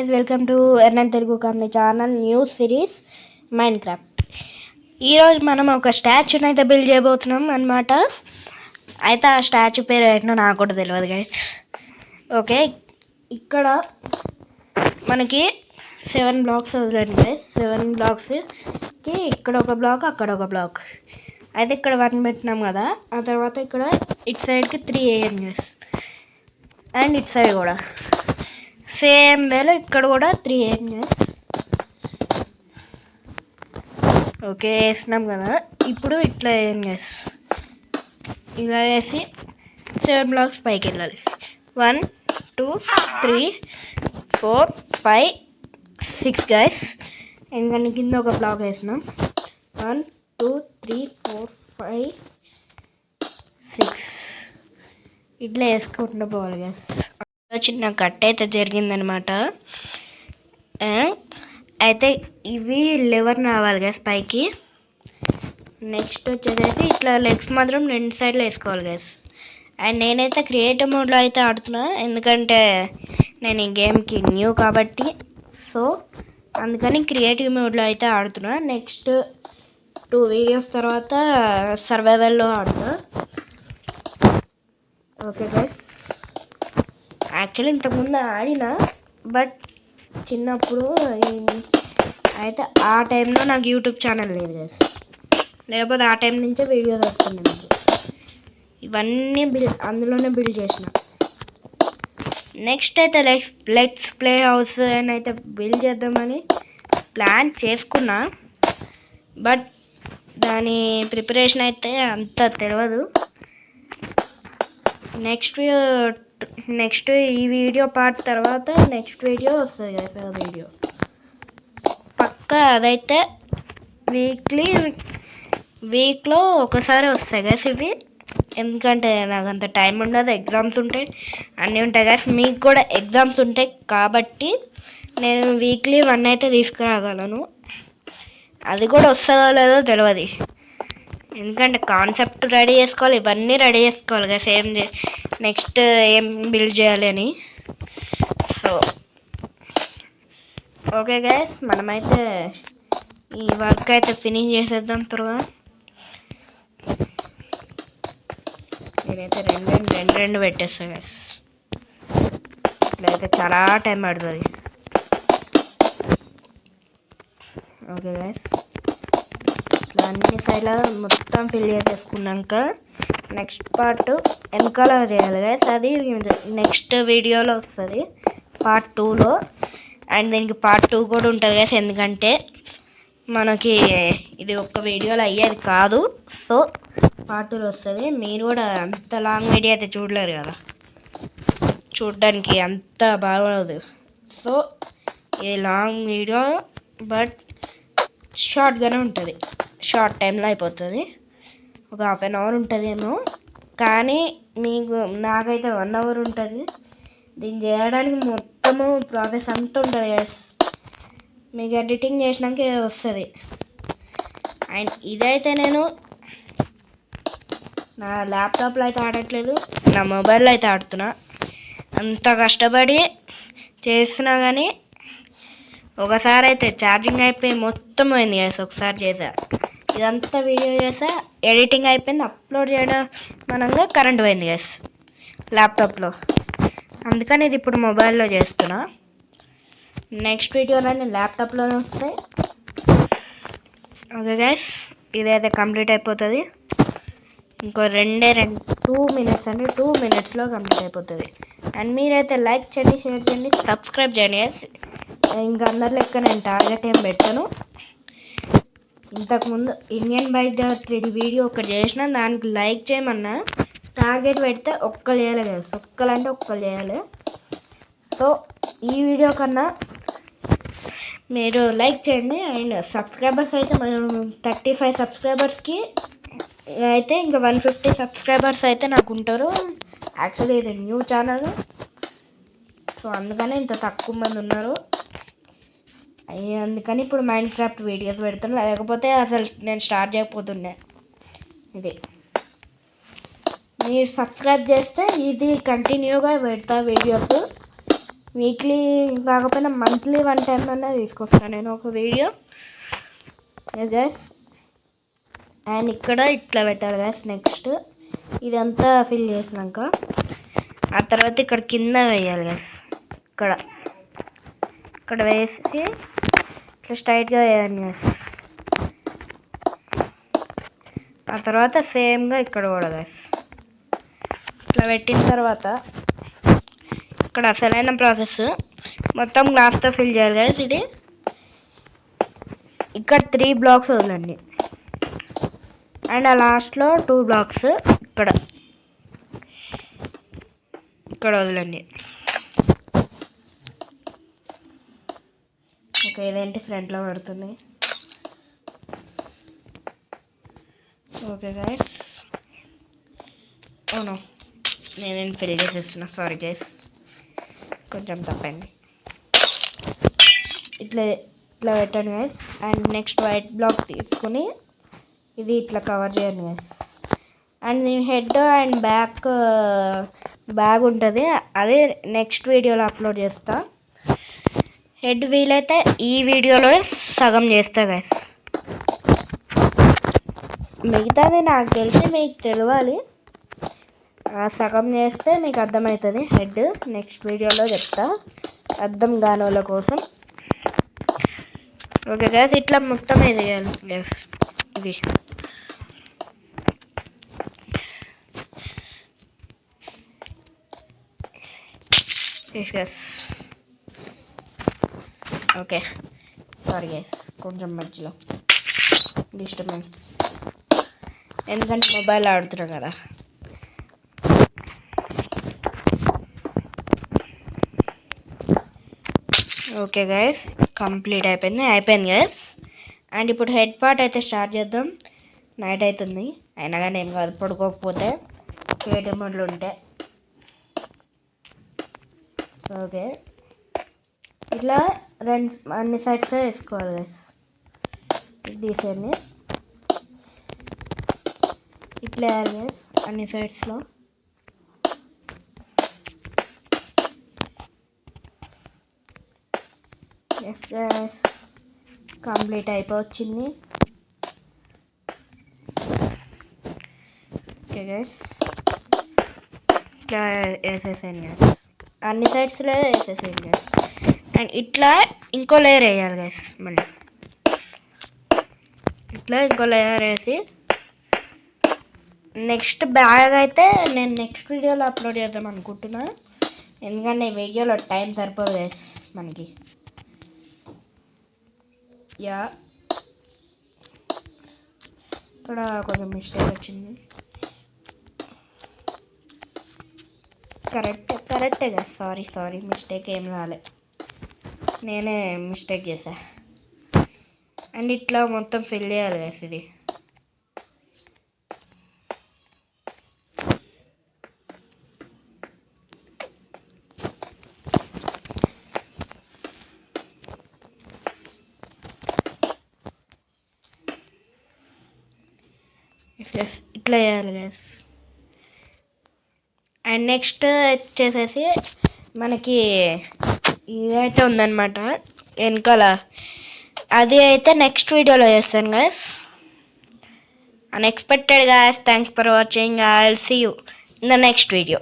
Guys, welcome to ఎర్నన్ Telugu company channel new series Minecraft. ఈరోజు మనం ఒక స్టాచ్యూని అయితే బిల్డ్ చేయబోతున్నాం అనమాట. అయితే ఆ స్టాచ్యూ పేరు ఏంటో నాకు కూడా తెలియదు గైస్. ఓకే, ఇక్కడ మనకి 7 బ్లాక్స్ వదిలేండి గైస్. 7 బ్లాక్స్కి ఇక్కడ ఒక బ్లాక్, అక్కడ ఒక బ్లాక్. అయితే ఇక్కడ 1 పెట్టినాం కదా, ఆ తర్వాత ఇక్కడ ఇటు సైడ్కి 3 వేయండి గైస్. అండ్ ఇటు సైడ్ కూడా సేమ్ వేలో ఇక్కడ కూడా 3 వేయండి. ఓకే, వేసినాం కదా. ఇప్పుడు ఇట్లా వేయండి. ఇలా వేసి 7 బ్లాక్స్ పైకి వెళ్ళాలి. 1 2 3 4 5 6 గైస్. ఎందుకంటే కింద ఒక బ్లాక్ వేసినాం. 1 2 3 4 5 6 ఇట్లా వేసుకుంటూ పోవాలి గైస్. చిన్న కట్ అయితే జరిగిందనమాట. అయితే ఇవి లెవర్ రావాలి గైస్ పైకి. నెక్స్ట్ వచ్చేసరికి ఇట్లా లెగ్స్ మాత్రం 2 సైడ్లు వేసుకోవాలి గైస్. అండ్ నేనైతే క్రియేటివ్ మోడ్లో అయితే ఆడుతున్నా, ఎందుకంటే నేను ఈ గేమ్కి న్యూ కాబట్టి. సో అందుకని క్రియేటివ్ మోడ్లో అయితే ఆడుతున్నా. నెక్స్ట్ 2 వీడియోస్ తర్వాత సర్వైవల్లో ఆడుతున్నా. ఓకే గైస్, యాక్చువల్లీ ఇంతకుముందు ఆడినా, బట్ చిన్నప్పుడు అయితే ఆ టైంలో నాకు యూట్యూబ్ ఛానల్ లేదు గైస్. లేకపోతే ఆ టైం నుంచే వీడియోస్ వస్తున్నాయి నాకు. ఇవన్నీ అందులోనే బిల్డ్ చేసిన. నెక్స్ట్ అయితే లెట్స్ ప్లే హౌస్ అని అయితే బిల్డ్ చేద్దామని ప్లాన్ చేసుకున్నా, బట్ దాని ప్రిపరేషన్ అయితే అంత తెలియదు. నెక్స్ట్ ఈ వీడియో పార్ట్ తర్వాత నెక్స్ట్ వీడియో వస్తుంది కదా, వీడియో పక్కా అదైతే వీక్లో ఒకసారి వస్తాయి గైస్ ఇవి. ఎందుకంటే నాకు అంత టైం ఉండదు, ఎగ్జామ్స్ ఉంటాయి, అన్నీ ఉంటాయి గైస్. మీకు కూడా ఎగ్జామ్స్ ఉంటాయి కాబట్టి నేను వీక్లీ 1 అయితే తీసుకురాగలను. అది కూడా వస్తుందో లేదో తెలియదు, ఎందుకంటే కాన్సెప్ట్ రెడీ చేసుకోవాలి, ఇవన్నీ రెడీ చేసుకోవాలి కదా. సేమ్ నెక్స్ట్ ఏం బిల్డ్ చేయాలి అని. సో ఓకే గైస్, మనమైతే ఈ వర్క్ అయితే ఫినిష్ చేసేద్దాం త్వరగా. నేనైతే రెండు పెట్టేస్తాను గైస్. ఇట్లయితే చాలా టైం పడుతుంది. ఓకే గైస్, అన్ని సైడ్ల మొత్తం ఫిల్ చేసేసుకున్నాక నెక్స్ట్ పార్ట్ వెనకాల చేయాలి గైస్. అది నెక్స్ట్ వీడియోలో వస్తుంది, పార్ట్ 2లో. అండ్ దీనికి పార్ట్ 2 కూడా ఉంటుంది గైస్, ఎందుకంటే మనకి ఇది ఒక్క వీడియోలో అయ్యేది కాదు. సో పార్ట్ 2లో వస్తుంది. మీరు కూడా అంత లాంగ్ వీడియో అయితే చూడలేరు కదా, చూడడానికి అంత బాగోదు. సో ఇది లాంగ్ వీడియో, బట్ షార్ట్గానే ఉంటుంది, షార్ట్ టైంలో అయిపోతుంది. ఒక 1/2 అవర్ ఉంటుందేమో, కానీ నాకైతే 1 అవర్ ఉంటుంది. దీన్ని చేయడానికి మొత్తము ప్రాసెస్ అంతా ఉంటుంది గైస్. మీకు ఎడిటింగ్ చేసినాక వస్తుంది. అండ్ ఇదైతే నేను నా ల్యాప్టాప్లో అయితే ఆడట్లేదు, నా మొబైల్లో అయితే ఆడుతున్నా. అంత కష్టపడి చేస్తున్నా కానీ ఒకసారి అయితే ఛార్జింగ్ అయిపోయి మొత్తం పోయింది గైస్. ఒకసారి చేసా, ఇదంతా వీడియో చేసా, ఎడిటింగ్ అయిపోయింది, అప్లోడ్ చేయడం మనంగా కరెంట్ పోయింది గైస్ ల్యాప్టాప్లో. అందుకని ఇది ఇప్పుడు మొబైల్లో చేస్తున్నా. నెక్స్ట్ వీడియోలన్నీ ల్యాప్టాప్లోనే వస్తాయి. ఓకే గైస్, ఇదైతే కంప్లీట్ అయిపోతుంది. ఇంకో 2 మినిట్స్, అంటే 2 మినిట్స్లో కంప్లీట్ అయిపోతుంది. అండ్ మీరైతే లైక్ చేయండి, షేర్ చేయండి, సబ్స్క్రైబ్ చేయండి గైస్. ఇంకా అందరి లెక్క నేను టార్గెట్ ఏం పెట్టాను. ఇంతకుముందు ఇండియన్ బైక్ 3D వీడియో ఒకటి చేసిన, దానికి లైక్ చేయమన్నా, టార్గెట్ పెడితే ఒక్కరు చేయాలి కదా, ఒక్కలంటే ఒక్కరు చేయాలి. సో ఈ వీడియో కన్నా మీరు లైక్ చేయండి. అండ్ సబ్స్క్రైబర్స్ అయితే మనం 35 సబ్స్క్రైబర్స్కి అయితే ఇంకా 150 సబ్స్క్రైబర్స్ అయితే నాకు ఉంటారు. యాక్చువల్లీ ఇది న్యూ ఛానల్, సో అందుకని ఇంత తక్కువ మంది ఉన్నారు. అందుకని ఇప్పుడు మైండ్ క్రాఫ్ట్ వీడియోస్ పెడుతున్నా, లేకపోతే అసలు నేను స్టార్ట్ చేయకపోతుండే. ఇది మీరు సబ్స్క్రైబ్ చేస్తే ఇది కంటిన్యూగా పెడతా వీడియోస్. వీక్లీ కాకపోయినా మంత్లీ 1 టైం అన్నా తీసుకొస్తాను నేను ఒక వీడియో గైస్. అండ్ ఇక్కడ ఇట్లా పెట్టాలి గైస్. నెక్స్ట్ ఇదంతా ఫిల్ చేసినాక ఆ తర్వాత ఇక్కడ కింద వేయాలి గైస్. ఇక్కడ వేసి ఇట్లా స్ట్రైట్గా వేయాలి గైస్. ఆ తర్వాత సేమ్గా ఇక్కడ కూడా గైస్. ఇట్లా పెట్టిన తర్వాత ఇక్కడ అసలైన ప్రాసెస్ మొత్తం గ్లాస్తో ఫిల్ చేయాలి గైస్. ఇది ఇక్కడ 3 బ్లాక్స్ వదలండి. అండ్ ఆ లాస్ట్లో 2 బ్లాక్స్ ఇక్కడ వదలండి. ఓకే, ఇదేంటి ఫ్రంట్లో పడుతుంది. ఓకే గైస్, అవును నేనేం ఫిల్ చేసేస్తున్నా, సారీ గైస్, కొంచెం తప్పండి. ఇట్లా పెట్టండి guys. And next white block తీసుకుని ఇది ఇట్లా కవర్ చేయండి గైస్. అండ్ నేను హెడ్ అండ్ బ్యాగ్ ఉంటుంది, అదే నెక్స్ట్ వీడియోలో అప్లోడ్ చేస్తా. హెడ్ వీలైతే ఈ వీడియోలో సగం చేస్తా గైస్. మిగతాది నాకు తెలిసి మీకు తెలియాలి, సగం చేస్తే మీకు అర్థమవుతుంది. హెడ్ నెక్స్ట్ వీడియోలో చెప్తా అర్థం కాని వాళ్ళ కోసం. ఓకే గైస్, ఇట్లా మొత్తం వేయాలి గైస్. ఇది గైస్. ఓకే, సారీ గైస్, కొంచెం మధ్యలో డిస్టర్బెన్స్, ఎందుకంటే మొబైల్ ఆడుతున్నాం కదా. ఓకే గైస్, కంప్లీట్ అయిపోయింది గైస్. అండ్ ఇప్పుడు హెడ్ పార్ట్ అయితే స్టార్ట్ చేద్దాం. నైట్ అవుతుంది అయినా కానీ ఏం కాదు, పడుకోకపోతే క్రియేటివ్ మోడ్లో ఉంటే. ఓకే, ఇట్లా అన్ని సైడ్స్ వేసుకోవాలి గైస్. తీసేయండి, ఇట్లా వేయాలి గైస్ అన్ని సైడ్స్లో. ఎస్, కంప్లీట్ అయిపోవచ్చింది. ఓకే గైస్, ఇట్లా వేసేసాను గైస్, అన్ని సైడ్స్లో వేసేసాను గైస్. అండ్ ఇట్లా ఇంకో లేయర్ వేయాలి గైస్. మళ్ళీ ఇట్లా ఇంకో లేయర్ వేసి నెక్స్ట్ బ్యాగ్ అయితే నేను నెక్స్ట్ వీడియోలో అప్లోడ్ చేద్దాం అనుకుంటున్నా, ఎందుకంటే ఈ వీడియోలో టైం సరిపోదు గైస్ మనకి. యా, ఇక్కడ కొంచెం మిస్టేక్ వచ్చింది. కరెక్టే కదా, సారీ మిస్టేక్ ఏం రాలే, నేనే మిస్టేక్ చేశా. అండ్ ఇట్లా మొత్తం ఫిల్ చేయాలి గైస్. ఇది ఇట్లా చేయాలి గైస్. అండ్ నెక్స్ట్ వచ్చేసేసి మనకి ఇదైతే ఉందన్నమాట వెనకాల, అది అయితే నెక్స్ట్ వీడియోలో చేస్తాను guys. Unexpected guys, thanks for watching. I will see you in the next video.